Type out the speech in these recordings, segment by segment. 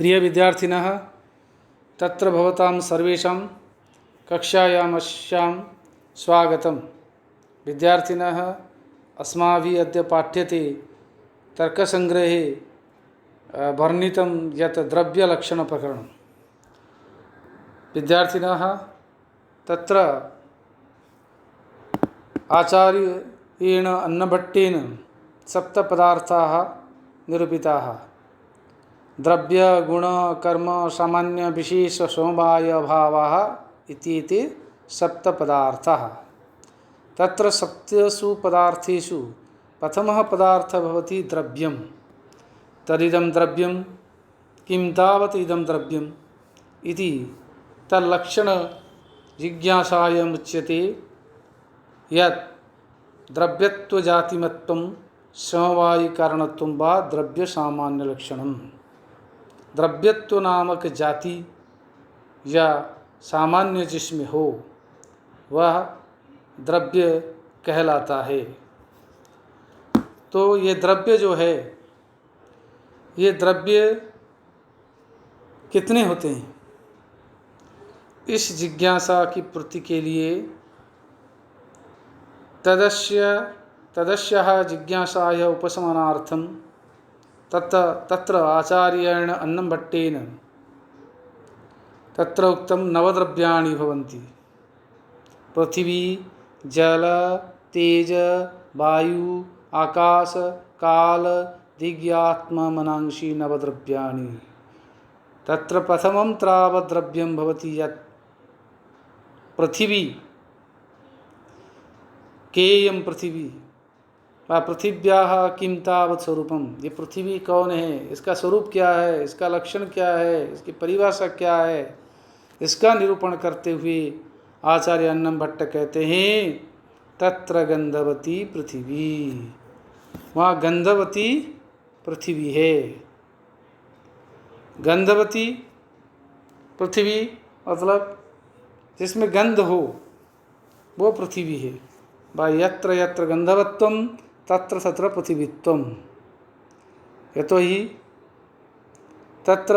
प्रिय विद्यार्थिनः, तत्र भवतां सर्वेषां कक्षायामस्यां स्वागतं। विद्यार्थिनः, अस्माभिः अद्य पाठ्यते तर्कसङ्ग्रहे वर्णितं यत् द्रव्यलक्षणप्रकरणं। विद्यार्थिनः, तत्र आचार्येण अन्नभट्टेन सप्तपदार्थाः निरूपिताः। द्रव्य गुण कर्म सामान्य विशेष समवाय अभावः इति सप्तपदार्थाः। तत्र सप्तसु पदार्थेषु प्रथमः पदार्थः भवति द्रव्यं। तदिदं द्रव्यं किं तावत् इदं द्रव्यम् इति तल्लक्षण जिज्ञासायाम् उच्यते यत् द्रव्यत्वजातिमत्वं समवायिकारणत्वं वा द्रव्य सामान्य लक्षणम्। द्रव्यत्व नामक जाति या सामान्य जिसमें हो वह द्रव्य कहलाता है। तो ये द्रव्य जो है, ये द्रव्य कितने होते हैं, इस जिज्ञासा की पूर्ति के लिए तदस्याः जिज्ञासायाः उपशमनार्थं तत्र आचार्येण अन्नभट्टेन तत्र उक्तं नवद्रव्याणि भवन्ति। पृथिवी जल तेज वायु आकाश काल दिव्यात्मा मनांसि नवद्रव्याणि। तत्र प्रथमं तावत् द्रव्यं भवति यत् पृथिवी। केयं पृथिवी वा पृथिव्याः किं तावत् स्वरूपम। ये पृथ्वी कौन है, इसका स्वरूप क्या है, इसका लक्षण क्या है, इसकी परिभाषा क्या है, इसका निरूपण करते हुए आचार्य अन्नभट्ट कहते हैं तत्र गंधवती पृथ्वी। वहाँ गंधवती पृथ्वी है। गंधवती पृथ्वी मतलब जिसमें गंध हो वो पृथ्वी है। वा यत्र यत्र गंधवत्वं तत्र तत्र पृथिवीत्वम्। यतोहि तत्र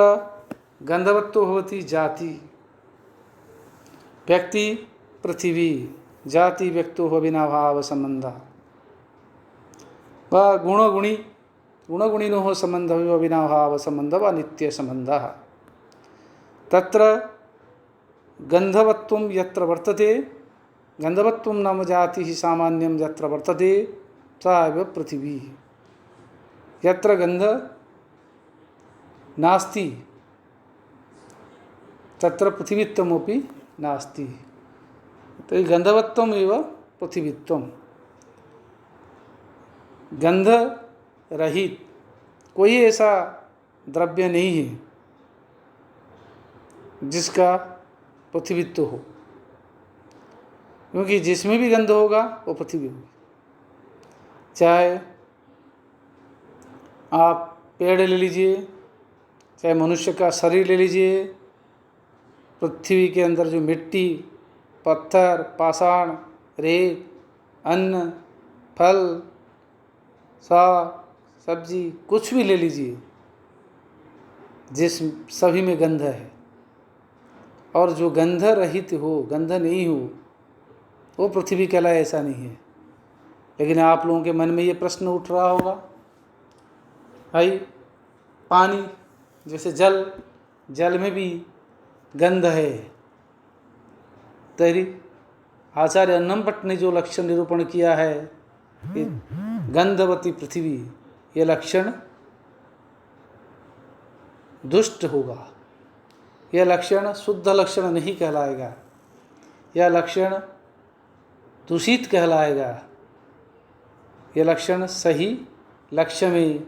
गंधवत्व भवति जाति व्यक्ति पृथिवी जाति व्यक्तो अविनाभाव संबंधः वा गुणगुणिनोः संबन्धः अविनाभाव संबंधः वा नित्य संबंधः। तत्र गंधवत्वं यत्र वर्तते, गंधवत्वं नाम जातिः सामान्यं यत्र वर्तते सा एव पृथिवी। यत्र गंध नास्ति तत्र पृथिवीत्वमपि नास्ति। तो गंधवत्वम् एव पृथिवीत्वम्। गंध रहित कोई ऐसा द्रव्य नहीं है जिसका पृथ्वीत्व हो, क्योंकि जिसमें भी गंध होगा वो पृथ्वी होगी। चाहे आप पेड़ ले लीजिए, चाहे मनुष्य का शरीर ले लीजिए, पृथ्वी के अंदर जो मिट्टी पत्थर पाषाण रेत अन्न फल साग सब्जी कुछ भी ले लीजिए, जिस सभी में गंध है। और जो गंध रहित हो, गंध नहीं हो, वो पृथ्वी कहलाए ऐसा नहीं है। लेकिन आप लोगों के मन में ये प्रश्न उठ रहा होगा, भाई पानी जैसे जल में भी गंध है। तरी आचार्य अन्नभट्ट ने जो लक्षण निरूपण किया है गंधवती पृथ्वी, ये लक्षण दुष्ट होगा। यह लक्षण शुद्ध लक्षण नहीं कहलाएगा, यह लक्षण दूषित कहलाएगा। यह लक्षण सही लक्ष्य में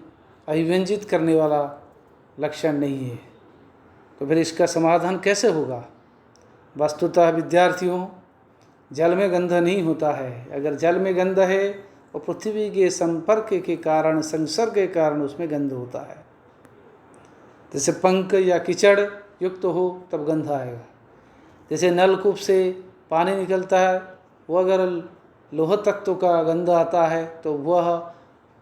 अभिव्यंजित करने वाला लक्षण नहीं है। तो फिर इसका समाधान कैसे होगा? वस्तुतः विद्यार्थियों, जल में गंध नहीं होता है। अगर जल में गंध है और पृथ्वी के संपर्क के कारण, संसर्ग के कारण उसमें गंध होता है। जैसे पंख या कीचड़ युक्त हो तब गंध आएगा। जैसे नलकूप से पानी निकलता है, वो अगर लोह तत्व का गंध आता है तो वह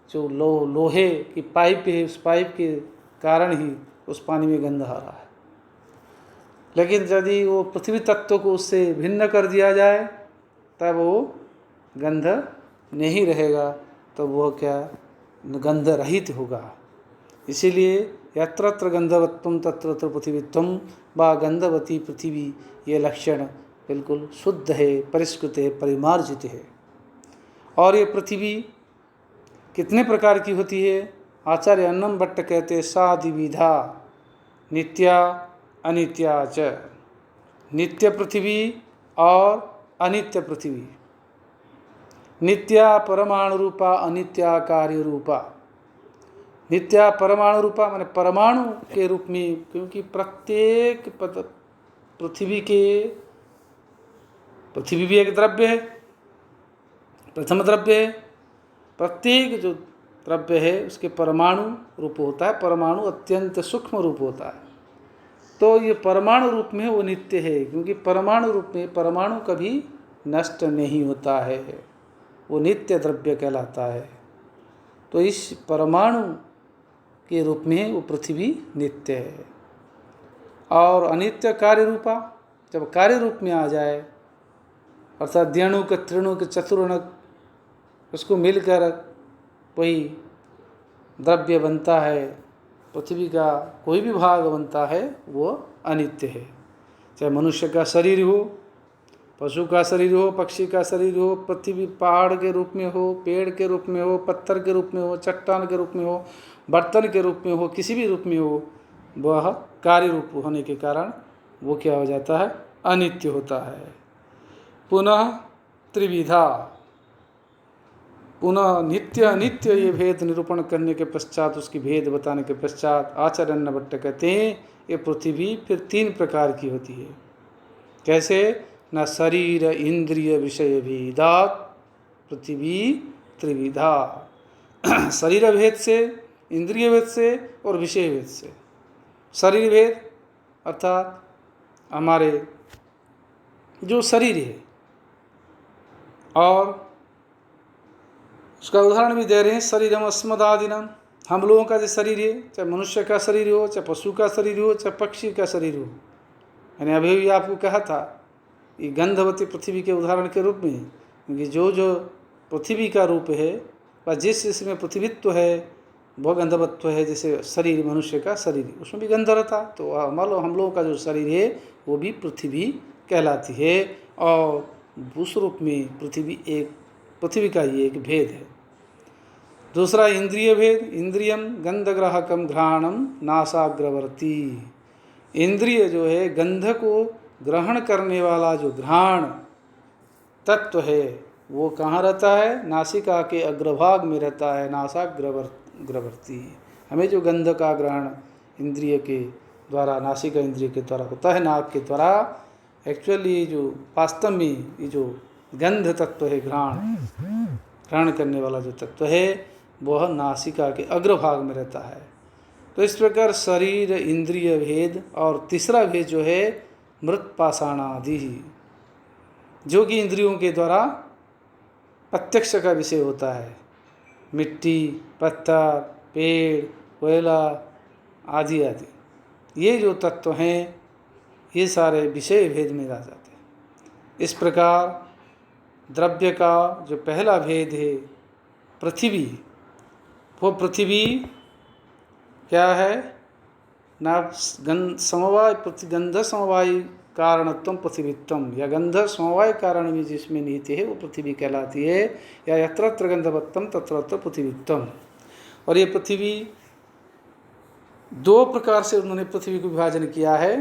जो लोहे की पाइप है, उस पाइप के कारण ही उस पानी में गंध आ रहा है। लेकिन यदि वो पृथ्वी तत्व को उससे भिन्न कर दिया जाए तब वो गंध नहीं रहेगा, तो वो क्या गंध रहित होगा। इसीलिए यत्र यत्र गंधवत्वम तत्र तत्र पृथ्वीत्वम व गंधवती पृथ्वी, ये लक्षण बिल्कुल शुद्ध है, परिष्कृत है, परिमार्जित है। और ये पृथ्वी कितने प्रकार की होती है? आचार्य अन्नम भट्ट कहते सा द्विविधा नित्या अनित्या च। नित्य पृथ्वी और अनित्य पृथ्वी। नित्या परमाणु रूपा, अनित्या कार्य रूपा। नित्या परमाणु रूपा माने परमाणु के रूप में, क्योंकि प्रत्येक पृथ्वी भी एक द्रव्य है, प्रथम द्रव्य है। प्रत्येक जो द्रव्य है उसके परमाणु रूप होता है, परमाणु अत्यंत सूक्ष्म रूप होता है। तो ये परमाणु रूप में वो नित्य है, क्योंकि परमाणु रूप में परमाणु कभी नष्ट नहीं होता है, वो नित्य द्रव्य कहलाता है। तो इस परमाणु के रूप में वो पृथ्वी नित्य है। और अनित्य कार्य रूपा, जब कार्य रूप में आ जाए, अर्थात द्यणुक त्रिणुक चतुर्णक उसको मिलकर वही द्रव्य बनता है, पृथ्वी का कोई भी भाग बनता है, वो अनित्य है। चाहे मनुष्य का शरीर हो, पशु का शरीर हो, पक्षी का शरीर हो, पृथ्वी पहाड़ के रूप में हो, पेड़ के रूप में हो, पत्थर के रूप में हो, चट्टान के रूप में हो, बर्तन के रूप में हो, किसी भी रूप में हो, वह कार्य रूप होने के कारण वो क्या हो जाता है? अनित्य होता है। पुनः त्रिविधा, पुनः नित्य अनित्य ये भेद निरूपण करने के पश्चात, उसकी भेद बताने के पश्चात आचार्य अन्नम भट्ट कहते हैं ये पृथ्वी फिर 3 प्रकार की होती है। कैसे? न शरीर इंद्रिय विषय भेदात पृथ्वी त्रिविधा। शरीर भेद से, इंद्रिय भेद से और विषय भेद से। शरीर भेद अर्थात हमारे जो शरीर है, और उसका उदाहरण भी दे रहे हैं, शरीरम अस्मदादिनम। हम लोगों का जो शरीर है, चाहे मनुष्य का शरीर हो, चाहे पशु का शरीर हो, चाहे पक्षी का शरीर हो, मैंने अभी भी आपको कहा था ये गंधवती पृथ्वी के उदाहरण के रूप में, क्योंकि जो जो पृथ्वी का रूप है व जिस जिसमें पृथ्वीत्व है वह गंधवत्व है। जैसे शरीर मनुष्य का शरीर, उसमें भी गंध रहता, तो मान लो हम लोगों का जो शरीर है वो भी पृथ्वी कहलाती है। और उस रूप में पृथ्वी का ही एक भेद है। दूसरा इंद्रिय भेद, इंद्रियम गंधग्राहकम घ्राणम नासाग्रवर्ती। इंद्रिय जो है गंध को ग्रहण करने वाला जो घ्राण तत्व है वो कहाँ रहता है? नासिका के अग्रभाग में रहता है, नासाग्रवर्ती। हमें जो गंध का ग्रहण इंद्रिय के द्वारा, नासिका इंद्रिय के द्वारा होता है, नाक के द्वारा, एक्चुअली जो वास्तव में ये जो गंध तत्व है, ग्रहण करने वाला जो तत्व है, वह नासिका के अग्रभाग में रहता है। तो इस प्रकार शरीर इंद्रिय भेद, और तीसरा भेद जो है मृत पाषाणादि, जो कि इंद्रियों के द्वारा प्रत्यक्ष का विषय होता है। मिट्टी, पत्थर, पेड़, कोयला आदि आदि, ये जो तत्व हैं ये सारे विषय भेद में आ जाते हैं। इस प्रकार द्रव्य का जो पहला भेद है पृथ्वी, वो पृथ्वी क्या है? ना समवाय गंध समवाय कारणत्वम पृथ्वीत्वम, या गंध समवाय कारण में जिसमें नीति है वो पृथ्वी कहलाती है, या यत्र यत्र गंधवत्तम तत्र तत्र पृथ्वीत्वम। और ये पृथ्वी 2 प्रकार से उन्होंने पृथ्वी को विभाजन किया है।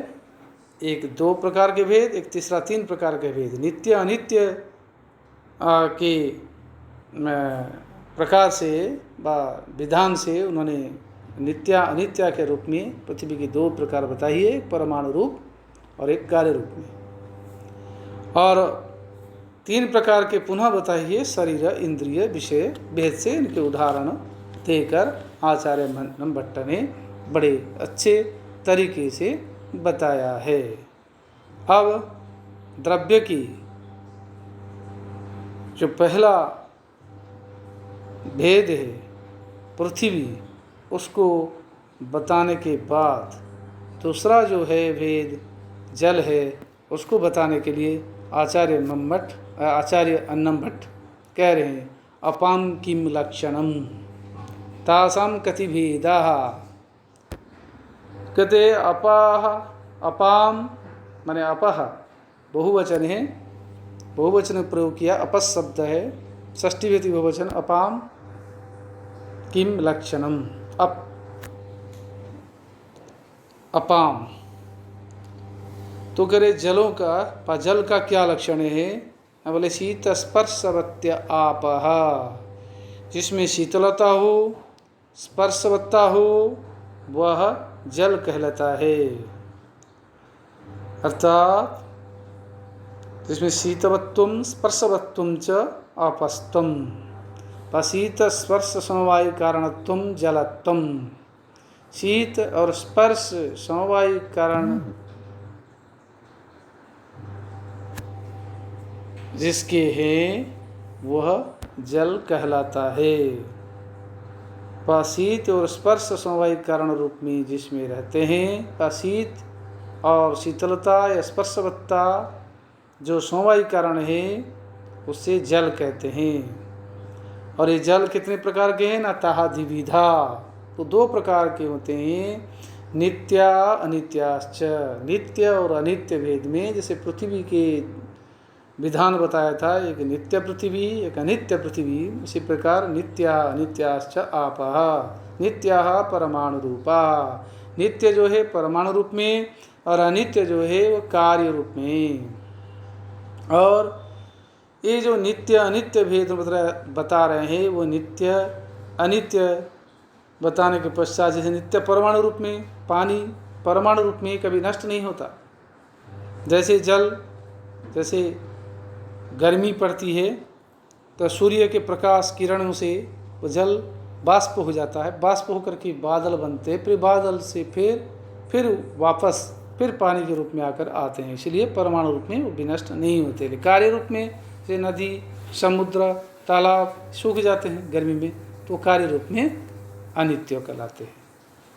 एक 2 प्रकार के भेद, एक तीसरा 3 प्रकार के भेद। नित्य अनित्य के प्रकार से व विधान से उन्होंने नित्या अनित्या के रूप में पृथ्वी की 2 प्रकार बताई है, एक परमाणु रूप और एक कार्य रूप में। और 3 प्रकार के पुनः बताई है शरीर इंद्रिय विषय भेद से। इनके उदाहरण देकर आचार्य अन्नम भट्ट ने बड़े अच्छे तरीके से बताया है। अब द्रव्य की जो पहला भेद है पृथ्वी, उसको बताने के बाद दूसरा जो है भेद जल है उसको बताने के लिए आचार्य अन्नम भट्ट कह रहे हैं अपाम किम लक्षणम तासाम कति भेदा। कहते अपाह अपाम माने अपह बहुवचन है, बहुवचन प्रयोग किया, अपस शब्द है, षष्ठी व्यक्ति बहुवचन अपाम किम लक्षणम अपाम। तो करे जलों का जल का क्या लक्षण है? बोले शीत स्पर्शवत्य आपह, जिसमें शीतलता हो स्पर्शवत्ता हो वह जल कहलाता है। अर्थात जिसमें शीतवत्वम स्पर्शवत्वम च आपस्तम, शीत स्पर्श समवायु कारणत्वम जलत्वम। शीत और स्पर्श समवायु कारण जिसके हैं वह जल कहलाता है। शीत और स्पर्श समवायिक कारण रूप में जिसमें रहते हैं, शीत और शीतलता या स्पर्शवत्ता जो समवायिक कारण है उससे जल कहते हैं। और ये जल कितने प्रकार के हैं? नाताहाधिविधा, तो दो प्रकार के होते हैं, नित्या अनित्याश्च। नित्य और अनित्य भेद में जैसे पृथ्वी के विधान बताया था, एक नित्य पृथ्वी एक अनित्य पृथ्वी, उसी प्रकार नित्या अनित्याश्च आपः। नित्याः परमाणु रूपा, नित्य जो है परमाणु रूप में और अनित्य जो है वो कार्य रूप में। और ये जो नित्य अनित्य भेद बता रहे हैं वो नित्य अनित्य बताने के पश्चात, जैसे नित्य परमाणु रूप में, पानी परमाणु रूप में कभी नष्ट नहीं होता, जैसे जल, जैसे गर्मी पड़ती है तो सूर्य के प्रकाश किरणों से वो जल बाष्प हो जाता है, बाष्प होकर के बादल बनते हैं, फिर बादल से फिर वापस फिर पानी के रूप में आकर आते हैं। इसलिए परमाणु रूप में वो विनष्ट नहीं होते। कार्य रूप में जैसे नदी समुद्र तालाब सूख जाते हैं गर्मी में, तो कार्य रूप में अनित्य कहलाते हैं।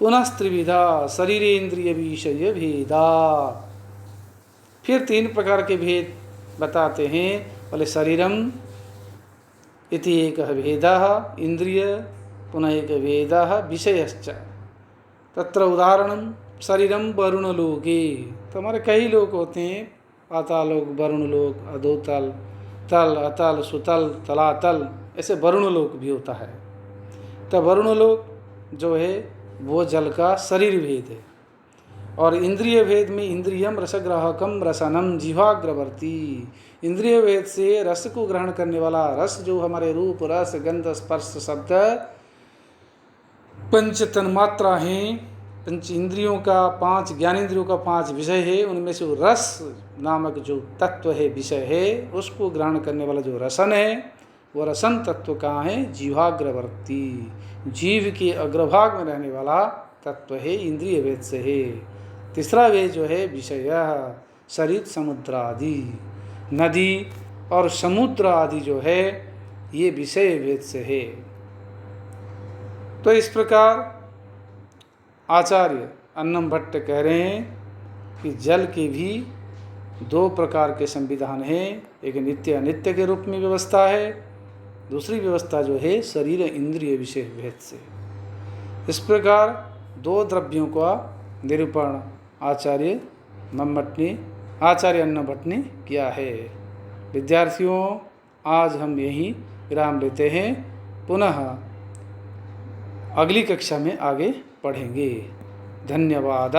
पुनः त्रिविधा शरीर इंद्रिय विषय भेदा, फिर तीन प्रकार के भेद बताते हैं। बोले शरीरम इति एक भेदः, इंद्रिय पुनः एक भेदः, विषयश्च। तत्र उदाहरणम शरीरम वरुण लोके, तो हमारे कई लोक होते हैं, पाताल लोक, वरुण लोक, अधोतल, तल, अतल, सुतल, तलातल, ऐसे वरुण लोक भी होता है। तो वरुण लोक जो है वो जल का शरीर भेद है। और इंद्रिय भेद में इंद्रियम रसग्राहकम रसनम जिह्वाग्रवर्ती, इंद्रिय भेद से रस को ग्रहण करने वाला, रस जो हमारे रूप रस गंध स्पर्श शब्द पंच तन्मात्रा हैं, पंच इंद्रियों का, पांच ज्ञानेंद्रियों का पांच विषय है, उनमें से रस नामक जो तत्व है, विषय है, उसको ग्रहण करने वाला जो रसन है, वो रसन तत्व कहाँ है? जीवाग्रवर्ती, जीव के अग्रभाग में रहने वाला तत्व है, इंद्रिय भेद से है। तीसरा भेद जो है विषय, शरीर समुद्र आदि, नदी और समुद्र आदि जो है ये विषय भेद से है। तो इस प्रकार आचार्य अन्नम भट्ट कह रहे हैं कि जल के भी दो प्रकार के संविधान हैं, एक नित्य अनित्य के रूप में व्यवस्था है, दूसरी व्यवस्था जो है शरीर इंद्रिय विषय भेद से। इस प्रकार दो द्रव्यों का निरूपण आचार्य अन्नम भट्ट ने किया है। विद्यार्थियों, आज हम यहीं विराम लेते हैं, पुनः अगली कक्षा में आगे पढ़ेंगे। धन्यवाद।